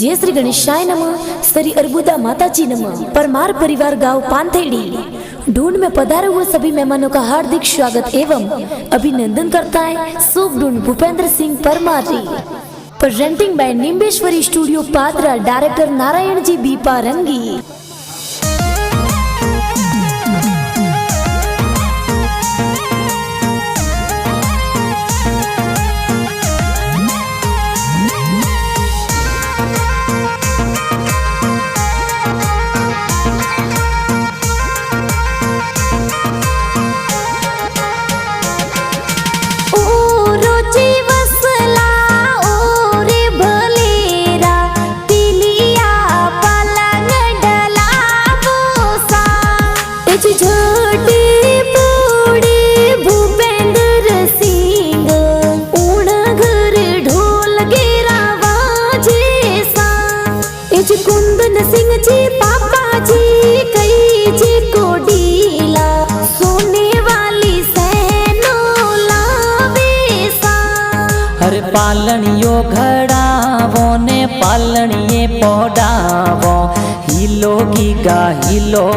जय श्री गणेशाय नमः। श्री अर्बुदा माताजी नमः। परमार परिवार गांव पानथेड़ी ढूंढ में पधारे हुए सभी मेहमानों का हार्दिक स्वागत एवं अभिनंदन करता है शुभ ढूंढ Bhupendra Singh Parmar ji. Presenting by Nimbeshwari studio Padra, director Narayan ji B Parangi. पालनियो घड़ावो ने पालनिये पौडावो हिलो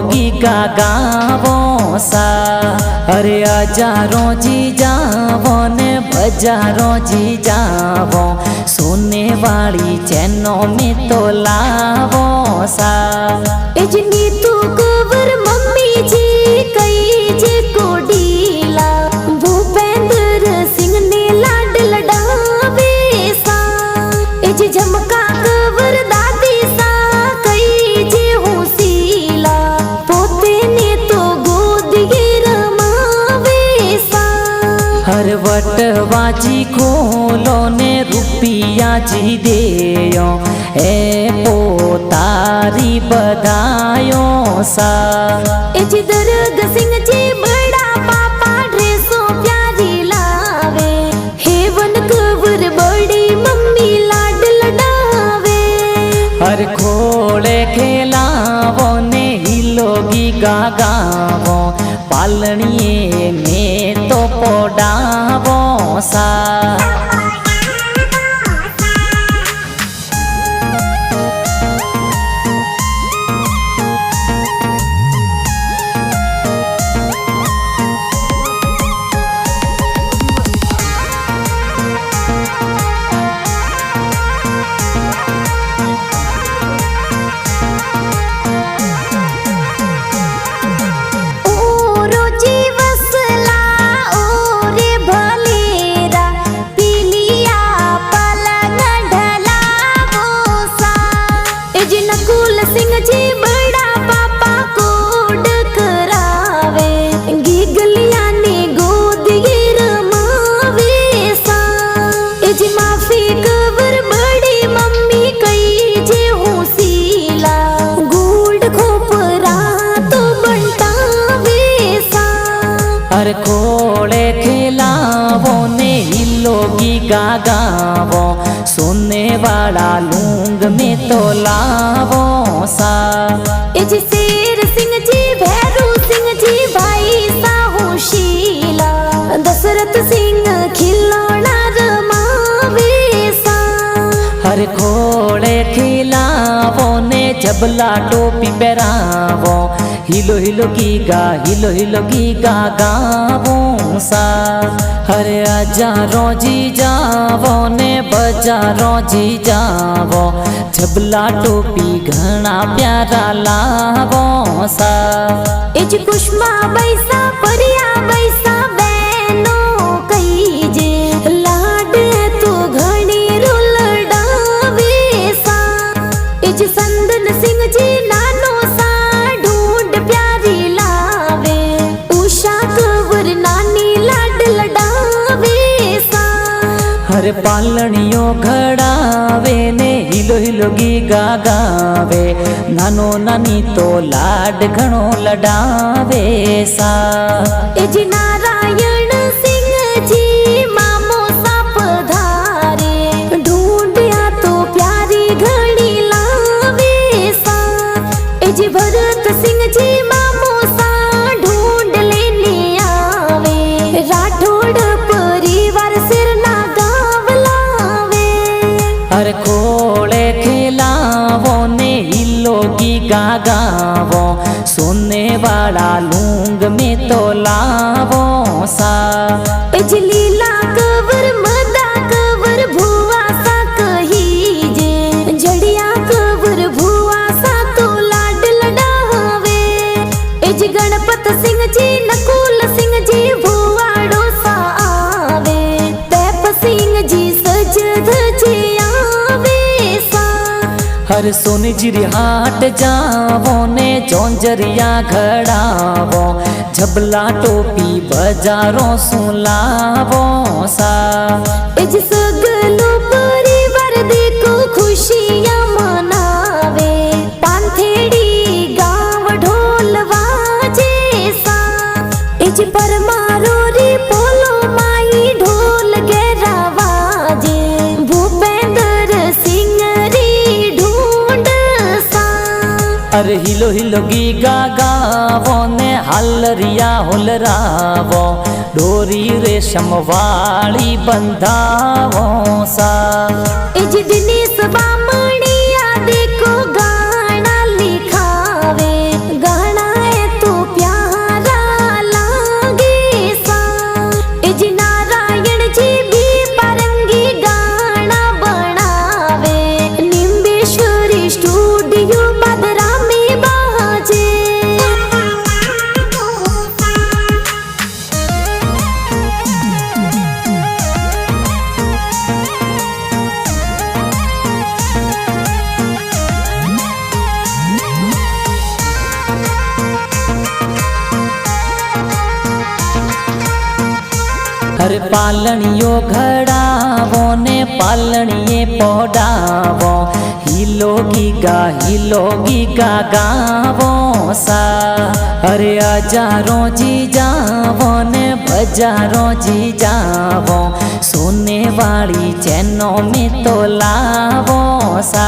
गीगा गावो सा। अरे हजारों जी जावो ने बजारों जी जावो सोने वाली चैनों में तो लावो सा। इजनी तू कवर मम्मी जी कई जे को डीला भूपेंद्र सिंह ने लाड लडावे सा। इज झमका कवर दादी सा कई जे होसीला पोते ने तो गोद ये रमावे सा। हर वटवाजी खोलो ने रुपिया जी देयो ए पोतारी बधायो सा। इज दरग सिंह जी बड़ा पापा ड्रेसो प्यारी लावे हेवन कवर बड़ी मम्मी लाड लडावे। हर खोले खेलावो ने हिलोगी गागावो पालनिये में तो पोडावो सा। खोले खिलावो ने हिलोगी गागावो सोने वाला लूंग में तो लावो सा। इज शेर सिंह जी भैरू सिंह जी भाई साहू शीला दशरथ सिंह खिलौना रमावे सा। हर खोले खिलावो ने जबला टोपी पहरावो हिलो हिलो गीगा गावो सा। हर हजारों जी जावो ने बजारों जी जावो जबला टोपी घना प्यारा लावो सा। इज कुष्मा बैसा परिया बैसा बहनो कई जे लाड तो घणी रुलडावे सा। इज संदन सिंह जी नानो सा ढूंढ प्यारी लावे उषा कवर नानी लाड लडावे सा। हर पालनियो घड़ावे ने हिलो गीगा गावे नानो नानी तो लाड घणो लडावे सा। इज नारायण सिंह जी मामो सा पधारे ढूंढया तो प्यारी घड़ी लावे सा। इज भरत सिंह जी मामो सा ढूंढ लेने आवे राठौड़ परिवार सिर ना गाव लावे। हर खोले खिला गा गावो सोने वाला लूंग में तो लावो सा बिजली ला कवर मदा कवर भुआ सा कही जे जड़िया कवर भुआ सा तो लाड लडावे एज गणपत सिंह जी नकुल सिंह जी भुआड़ो सा आवे पैप सिंह जी सज धजे आवे सा हर सोनी जिरी हाट जावो ने जोंजरिया घड़ावो झबला टोपी बजारों सुलावो सा एज सगलो परिवार देखो खुशियां मनावे पांथेड़ी गांव ढोल वाजे सा एज परमारो री पोलो माई ढोल गेरा वाजे भूपेंद्र सिंह री ढूंढ सा अरे हिलो हिलो गीगा गावो ने हलरिया हुलरावो डोरी रेशम वाली बंधावो सा एज दिनेश बामणिया देखो गाना लिखावे गाना है तो प्यारा लागे सा एज नारायण जी भी परंगी गाना बनावे निम्बेश्वरी स्टूडियो बदरा में बाजे हर पालणियो घड़ावो ने पालणिये पोडावो हिलोगी गा गावो सा अरे हजारों जी जावो ने बजारों जी जावो सोने वाली चैनों में तो लावो सा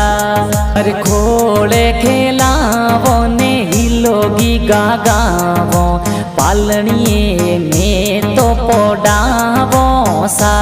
अरे खोले खेलावो ने हिलोगी गा गावो पालणिये में तो पोडावो सा